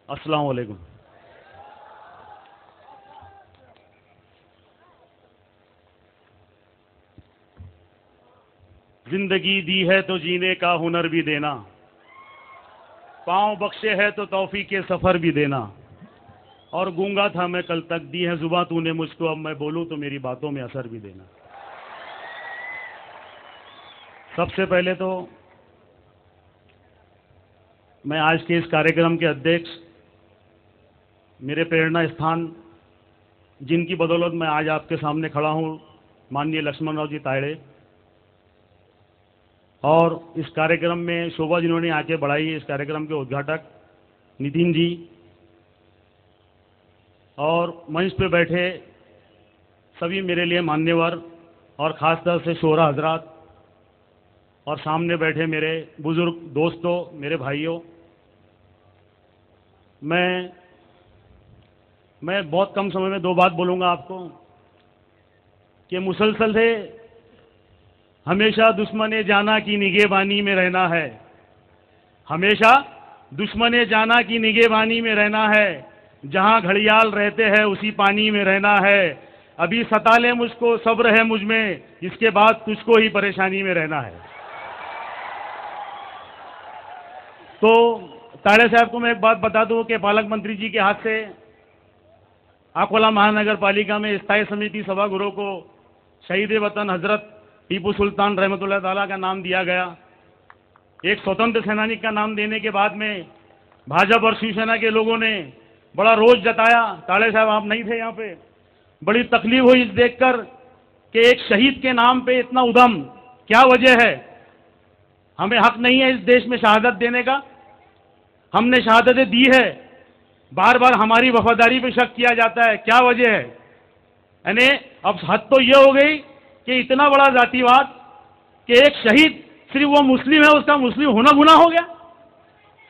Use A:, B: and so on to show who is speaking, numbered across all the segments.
A: अस्सलाम वालेकुम। जिंदगी दी है तो जीने का हुनर भी देना, पाँव बख्शे है तो तौफीक के सफर भी देना। और गूंगा था मैं कल तक, दी है जुबां तूने मुझको, अब मैं बोलूं तो मेरी बातों में असर भी देना। सबसे पहले तो मैं आज के इस कार्यक्रम के अध्यक्ष, मेरे प्रेरणा स्थान, जिनकी बदौलत मैं आज आपके सामने खड़ा हूं, माननीय लक्ष्मण राव जी तायड़े, और इस कार्यक्रम में शोभा जिन्होंने आके बढ़ाई, इस कार्यक्रम के उद्घाटक नितिन जी, और मंच पे बैठे सभी मेरे लिए मान्यवर और ख़ासतौर से शोहरा हजरात, और सामने बैठे मेरे बुजुर्ग दोस्तों, मेरे भाइयों। मैं बहुत कम समय में दो बात बोलूँगा आपको कि मुसलसल से हमेशा दुश्मन जाना की निगहबानी में रहना है, हमेशा दुश्मन जाना की निगहबानी में रहना है। जहाँ घड़ियाल रहते हैं उसी पानी में रहना है। अभी सता ले मुझको सब्र है मुझ में, इसके बाद तुझको ही परेशानी में रहना है। तो ताड़े साहब को मैं एक बात बता दूं कि पालक मंत्री जी के हाथ से अकोला महानगर पालिका में स्थायी समिति सभागृह को शहीद वतन हजरत टीपू सुल्तान रहमतुल्लाह ताला का नाम दिया गया। एक स्वतंत्र सेनानी का नाम देने के बाद में भाजपा और शिवसेना के लोगों ने बड़ा रोष जताया। ताड़े साहब आप नहीं थे यहाँ पे, बड़ी तकलीफ हुई इस देखकर कि एक शहीद के नाम पे इतना उद्यम, क्या वजह है? हमें हक नहीं है इस देश में शहादत देने का? हमने शहादतें दी है, बार बार हमारी वफादारी पे शक किया जाता है, क्या वजह है? यानी अब हद तो ये हो गई कि इतना बड़ा जातिवाद कि एक शहीद सिर्फ वो मुस्लिम है, उसका मुस्लिम होना गुनाह हो गया।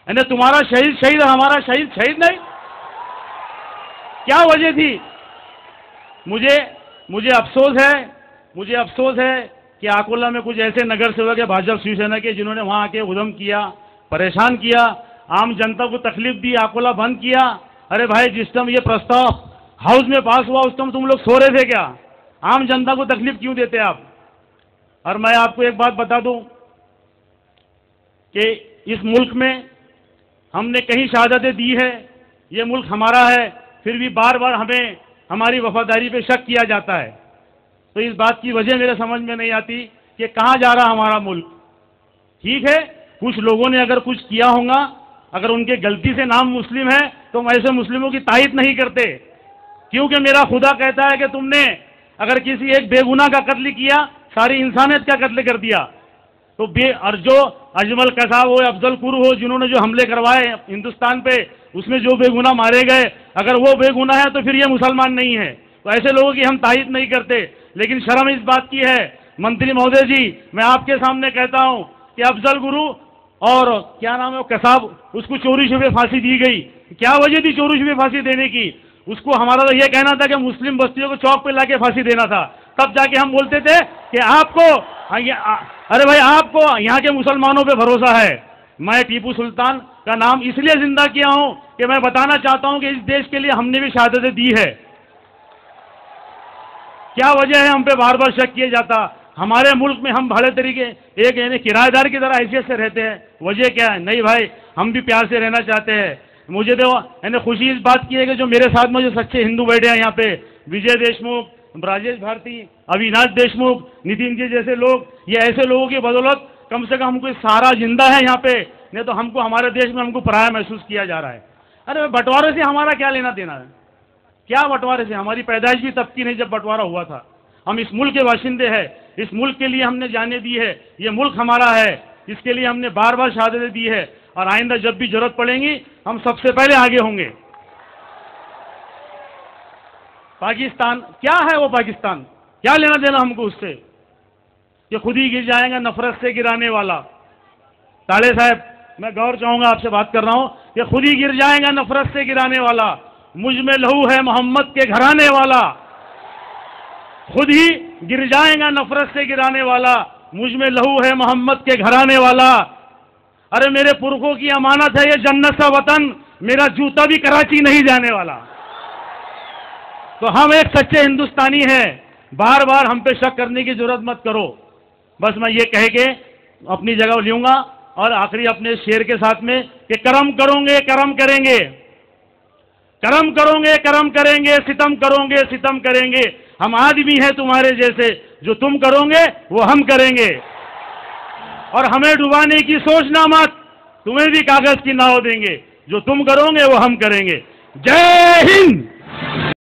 A: यानी तुम्हारा शहीद शहीद, हमारा शहीद शहीद नहीं। क्या वजह थी? मुझे अफसोस है कि अकोला में कुछ ऐसे नगर सेवक है भाजपा शिवसेना के, जिन्होंने वहां आके उद्यम किया, परेशान किया, आम जनता को तकलीफ दी, अकोला बंद किया। अरे भाई, जिस टाइम ये प्रस्ताव हाउस में पास हुआ उस टाइम तुम लोग सो रहे थे क्या? आम जनता को तकलीफ क्यों देते आप? और मैं आपको एक बात बता दूं कि इस मुल्क में हमने कहीं शहादतें दी है, ये मुल्क हमारा है, फिर भी बार बार हमें हमारी वफादारी पे शक किया जाता है। तो इस बात की वजह मेरे समझ में नहीं आती कि कहाँ जा रहा हमारा मुल्क। ठीक है, कुछ लोगों ने अगर कुछ किया होगा, अगर उनके गलती से नाम मुस्लिम है तो हम ऐसे मुस्लिमों की तारीफ नहीं करते, क्योंकि मेरा खुदा कहता है कि तुमने अगर किसी एक बेगुनाह का कत्ल किया, सारी इंसानियत का कत्ल कर दिया। तो और जो अजमल कसाब हो, अफजल कुरू हो, जिन्होंने जो हमले करवाए हिंदुस्तान पे, उसमें जो बेगुनाह मारे गए, अगर वो बेगुनाह है तो फिर ये मुसलमान नहीं है। तो ऐसे लोगों की हम तारीफ नहीं करते। लेकिन शर्म इस बात की है, मंत्री महोदय जी, मैं आपके सामने कहता हूं कि अफजल गुरु और क्या नाम है वो कसाब, उसको चोरी छुपे फांसी दी गई। क्या वजह थी चोरी छुपे फांसी देने की? उसको हमारा तो यह कहना था कि मुस्लिम बस्तियों को चौक पे लाके फांसी देना था, तब जाके हम बोलते थे कि आपको, अरे भाई, आपको यहाँ के मुसलमानों पे भरोसा है। मैं टीपू सुल्तान का नाम इसलिए जिंदा किया हूं कि मैं बताना चाहता हूं कि इस देश के लिए हमने भी शहादतें दी है। क्या वजह है हम पे बार बार शक किया जाता? हमारे मुल्क में हम भाड़े तरीके एक यानी किराएदार की तरह हैसियत से रहते हैं, वजह क्या है? नहीं भाई, हम भी प्यार से रहना चाहते हैं। मुझे तो यानी खुशी इस बात की है कि जो मेरे साथ में जो सच्चे हिंदू बैठे हैं यहाँ पे, विजय देशमुख, राजेश भारती, अविनाश देशमुख, नितिन जी जैसे लोग, ये ऐसे लोगों की बदौलत कम से कम हमको सहारा जिंदा है यहाँ पे, नहीं तो हमको हमारे देश में हमको पराया महसूस किया जा रहा है। अरे बंटवारे से हमारा क्या लेना देना है? क्या बंटवारे से? हमारी पैदाइश भी तब की नहीं जब बंटवारा हुआ था। हम इस मुल्क के बाशिंदे हैं, इस मुल्क के लिए हमने जाने दी है, ये मुल्क हमारा है, इसके लिए हमने बार बार शहादतें दी है, और आइंदा जब भी जरूरत पड़ेगी हम सबसे पहले आगे होंगे। पाकिस्तान क्या है? वो पाकिस्तान क्या लेना देना हमको उससे? ये खुद ही गिर जाएगा नफरत से गिराने वाला। ताड़े साहब, मैं गौर चाहूंगा, आपसे बात कर रहा हूं, ये खुद ही गिर जाएगा नफरत से गिराने वाला। मुझ में लहू है मोहम्मद के घराने वाला, खुद ही गिर जाएगा नफरत से गिराने वाला। मुझ में लहू है मोहम्मद के घराने वाला। अरे मेरे पुरखों की अमानत है ये जन्नत सा वतन, मेरा जूता भी कराची नहीं जाने वाला। तो हम एक सच्चे हिंदुस्तानी हैं, बार बार हम पे शक करने की जरूरत मत करो। बस मैं ये कह के अपनी जगह लूंगा और आखिरी अपने शेर के साथ में कि करम करोगे करम करेंगे, करम करोगे करम करेंगे, सितम करोगे सितम करेंगे। हम आदमी हैं तुम्हारे जैसे, जो तुम करोगे वो हम करेंगे। और हमें डुबाने की सोचना मत, तुम्हें भी कागज की नाव देंगे, जो तुम करोगे वो हम करेंगे। जय हिंद।